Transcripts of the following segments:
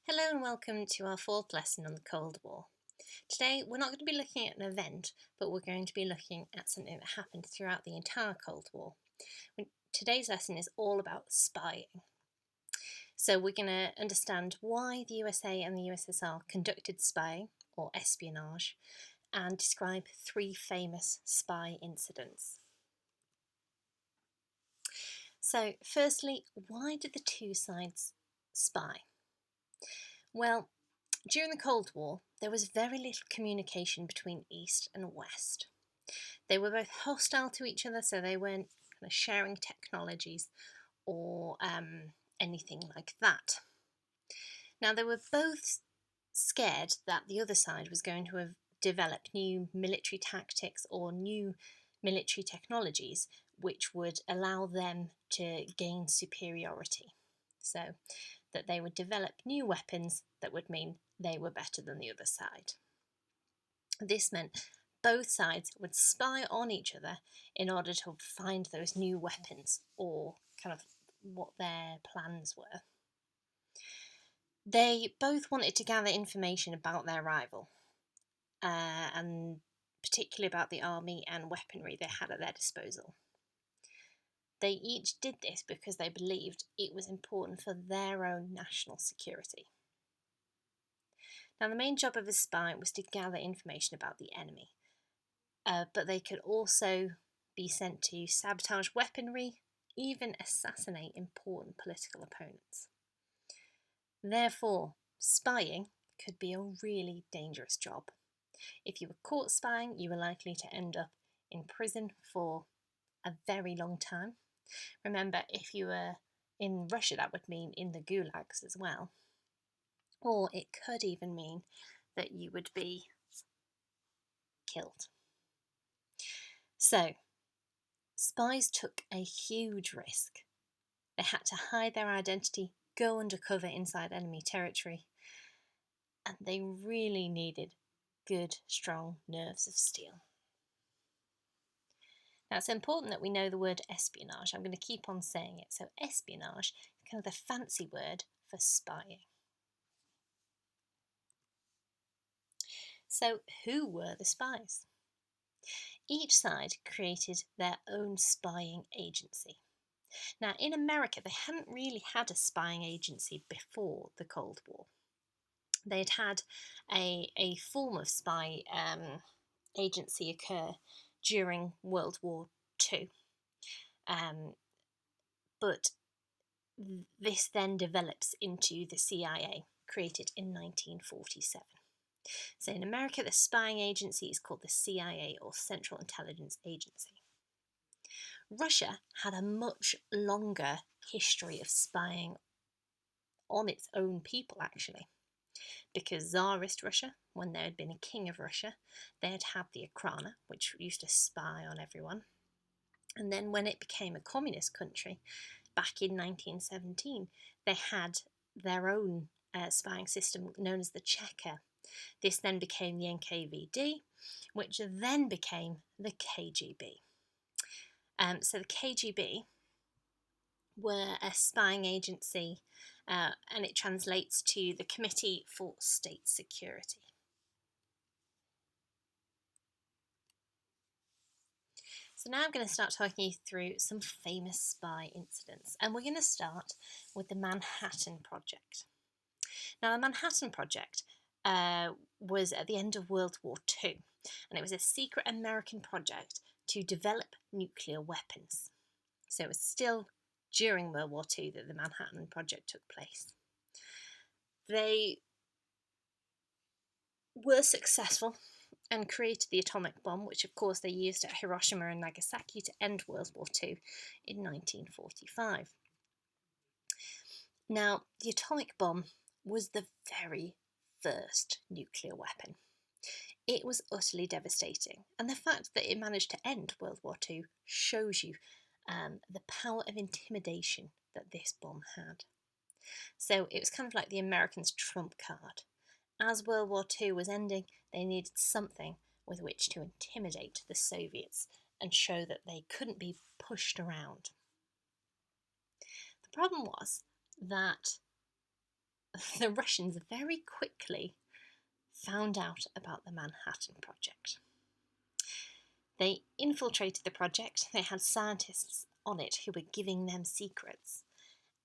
Hello and welcome to our fourth lesson on the Cold War. Today we're not going to be looking at an event, but we're going to be looking at something that happened throughout the entire Cold War. Today's lesson is all about spying. So we're going to understand why the USA and the USSR conducted spying, or espionage, and describe three famous spy incidents. So firstly, why did the two sides spy? Well, during the Cold War, there was very little communication between East and West. They were both hostile to each other, so they weren't kind of sharing technologies or anything like that. Now, they were both scared that the other side was going to have developed new military tactics or new military technologies which would allow them to gain superiority. So that they would develop new weapons that would mean they were better than the other side. This meant both sides would spy on each other in order to find those new weapons or kind of what their plans were. They both wanted to gather information about their rival, and particularly about the army and weaponry they had at their disposal. They each did this because they believed it was important for their own national security. Now, the main job of a spy was to gather information about the enemy, but they could also be sent to sabotage weaponry, even assassinate important political opponents. Therefore, spying could be a really dangerous job. If you were caught spying, you were likely to end up in prison for a very long time. Remember, if you were in Russia, that would mean in the gulags as well. Or it could even mean that you would be killed. So, spies took a huge risk. They had to hide their identity, go undercover inside enemy territory, and they really needed good, strong nerves of steel. Now, it's important that we know the word espionage. I'm going to keep on saying it. So, espionage is kind of the fancy word for spying. So, who were the spies? Each side created their own spying agency. Now, in America, they hadn't really had a spying agency before the Cold War. They'd had a form of spy agency occur during World War II. But this then develops into the CIA, created in 1947. So in America, the spying agency is called the CIA, or Central Intelligence Agency. Russia had a much longer history of spying on its own people, actually, because Tsarist Russia, when there had been a king of Russia, they had had the Okhrana, which used to spy on everyone. And then when it became a communist country, back in 1917, they had their own spying system known as the Cheka. This then became the NKVD, which then became the KGB. So the KGB were a spying agency, and it translates to the Committee for State Security. So now I'm going to start talking you through some famous spy incidents, and we're going to start with the Manhattan Project. Now, the Manhattan Project was at the end of World War II, and it was a secret American project to develop nuclear weapons. So it was still during World War II that the Manhattan Project took place. They were successful and created the atomic bomb, which of course they used at Hiroshima and Nagasaki to end World War II in 1945. Now, the atomic bomb was the very first nuclear weapon. It was utterly devastating, and the fact that it managed to end World War II shows you the power of intimidation that this bomb had. So it was kind of like the Americans' trump card. As World War II was ending, they needed something with which to intimidate the Soviets and show that they couldn't be pushed around. The problem was that the Russians very quickly found out about the Manhattan Project. They infiltrated the project, they had scientists on it who were giving them secrets,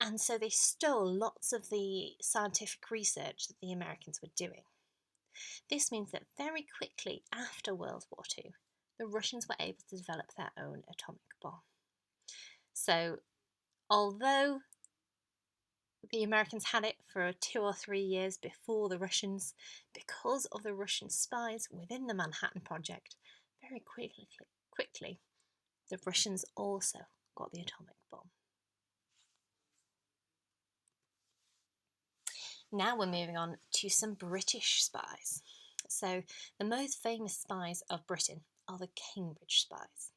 and so they stole lots of the scientific research that the Americans were doing. This means that very quickly after World War II, the Russians were able to develop their own atomic bomb. So, although the Americans had it for 2 or 3 years before the Russians, because of the Russian spies within the Manhattan Project, very quickly the Russians also got the atomic bomb. Now we're moving on to some British spies. So the most famous spies of Britain are the Cambridge spies.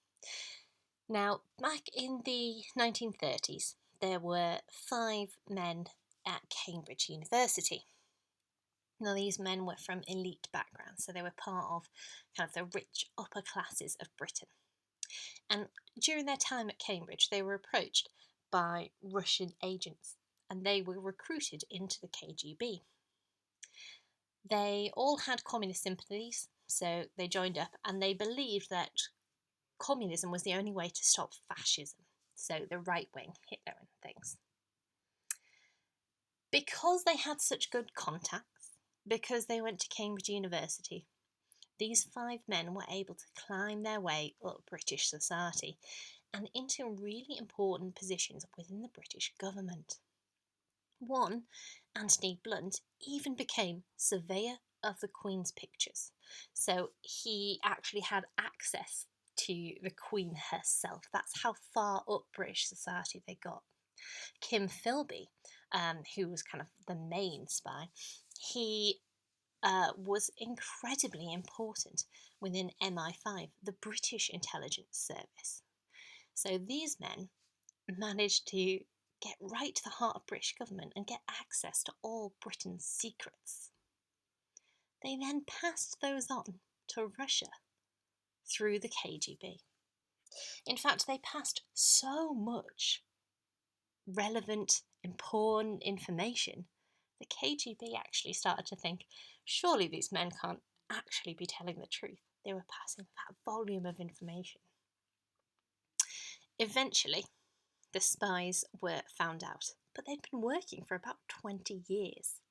Now, back in the 1930s, there were 5 men at Cambridge University. Now, these men were from elite backgrounds, so they were part of kind of the rich upper classes of Britain. And during their time at Cambridge, they were approached by Russian agents and they were recruited into the KGB. They all had communist sympathies, so they joined up and they believed that communism was the only way to stop fascism, so the right wing, Hitler and things. Because they had such good contacts, because they went to Cambridge University, these 5 men were able to climb their way up British society and into really important positions within the British government. One, Anthony Blunt, even became surveyor of the Queen's pictures, so he actually had access to the Queen herself. That's how far up British society they got. Kim Philby, who was kind of the main spy, he was incredibly important within MI5, the British intelligence service. So these men managed to get right to the heart of British government and get access to all Britain's secrets. They then passed those on to Russia through the KGB. In fact, they passed so much relevant, important information, the KGB actually started to think, surely these men can't actually be telling the truth. They were passing that volume of information. Eventually, the spies were found out, but they'd been working for about 20 years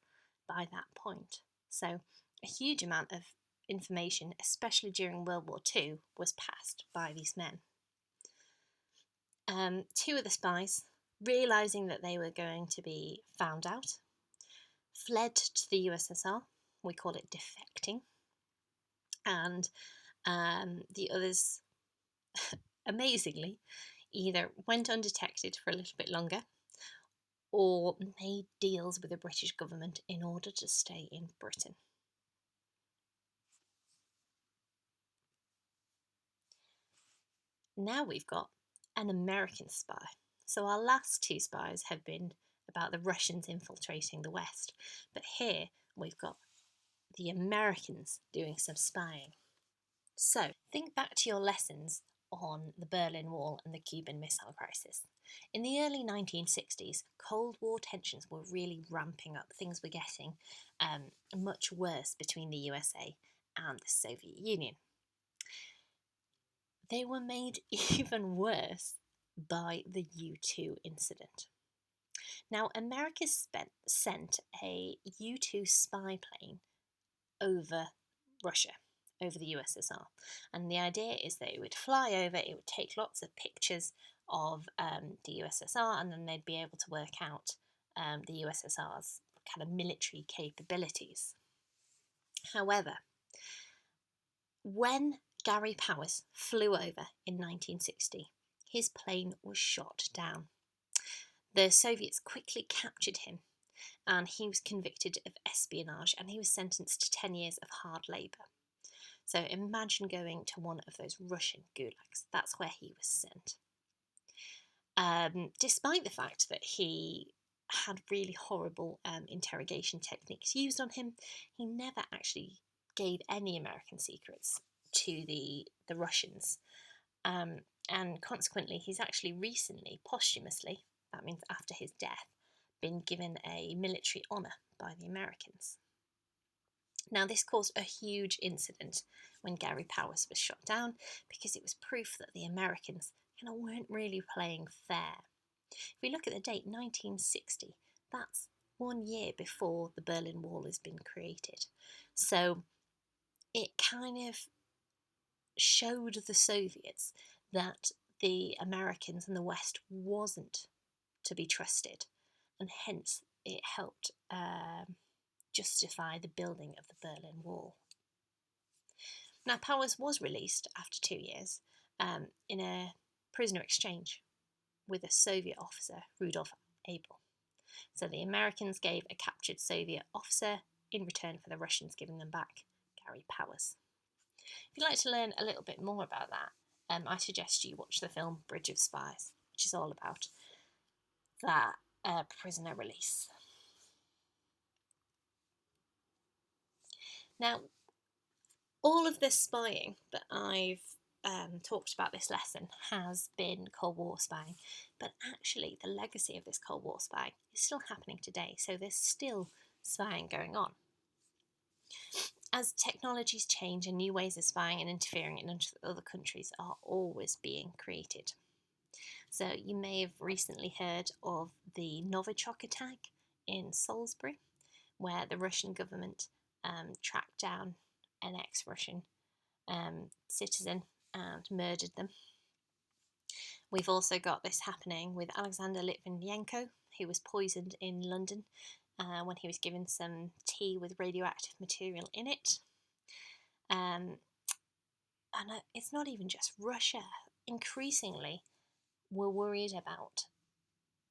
by that point. So a huge amount of information, especially during World War II, was passed by these men. 2 of the spies, realising that they were going to be found out, fled to the USSR. We call it defecting. And the others, amazingly, either went undetected for a little bit longer or made deals with the British government in order to stay in Britain. Now we've got an American spy. So our last 2 spies have been about the Russians infiltrating the West, but here we've got the Americans doing some spying. So think back to your lessons on the Berlin Wall and the Cuban Missile Crisis. In the early 1960s, Cold War tensions were really ramping up. Things were getting much worse between the USA and the Soviet Union. They were made even worse by the U-2 incident. Now, America sent a U-2 spy plane over Russia, over the USSR. And the idea is that it would fly over, it would take lots of pictures of the USSR, and then they'd be able to work out the USSR's kind of military capabilities. However, when Gary Powers flew over in 1960, his plane was shot down. The Soviets quickly captured him and he was convicted of espionage and he was sentenced to 10 years of hard labour. So imagine going to one of those Russian gulags. That's where he was sent. Despite the fact that he had really horrible interrogation techniques used on him, he never actually gave any American secrets to the Russians. And consequently, he's actually recently, posthumously, that means after his death, been given a military honour by the Americans. Now, this caused a huge incident when Gary Powers was shot down because it was proof that the Americans weren't really playing fair. If we look at the date 1960, that's 1 year before the Berlin Wall has been created. So it kind of showed the Soviets that the Americans and the West wasn't to be trusted, and hence it helped justify the building of the Berlin Wall. Now, Powers was released after 2 years in a prisoner exchange with a Soviet officer, Rudolf Abel. So the Americans gave a captured Soviet officer in return for the Russians giving them back Gary Powers. If you'd like to learn a little bit more about that, I suggest you watch the film Bridge of Spies, which is all about that prisoner release. Now, all of this spying that I've talked about this lesson has been Cold War spying, but actually the legacy of this Cold War spying is still happening today, so there's still spying going on. As technologies change and new ways of spying and interfering in other countries are always being created. So you may have recently heard of the Novichok attack in Salisbury, where the Russian government tracked down an ex-Russian citizen and murdered them. We've also got this happening with Alexander Litvinenko, who was poisoned in London when he was given some tea with radioactive material in it. And it's not even just Russia. Increasingly, we're worried about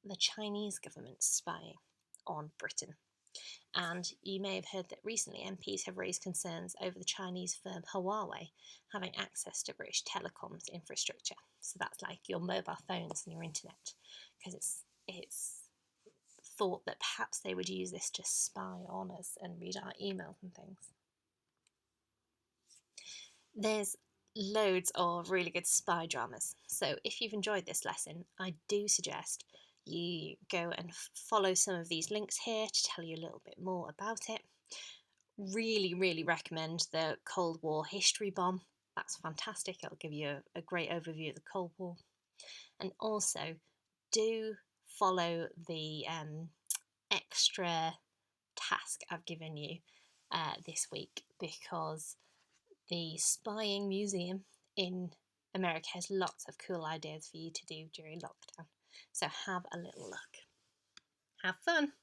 the Chinese government spying on Britain. And you may have heard that recently MPs have raised concerns over the Chinese firm Huawei having access to British telecoms infrastructure. So that's like your mobile phones and your internet, because it's thought that perhaps they would use this to spy on us and read our emails and things. There's loads of really good spy dramas, so if you've enjoyed this lesson, I do suggest you go and follow some of these links here to tell you a little bit more about it. Really recommend the Cold War History Bomb. That's fantastic. It'll give you a great overview of the Cold War. And also do follow the extra task I've given you this week, because the Spying Museum in America has lots of cool ideas for you to do during lockdown. So have a little look. Have fun!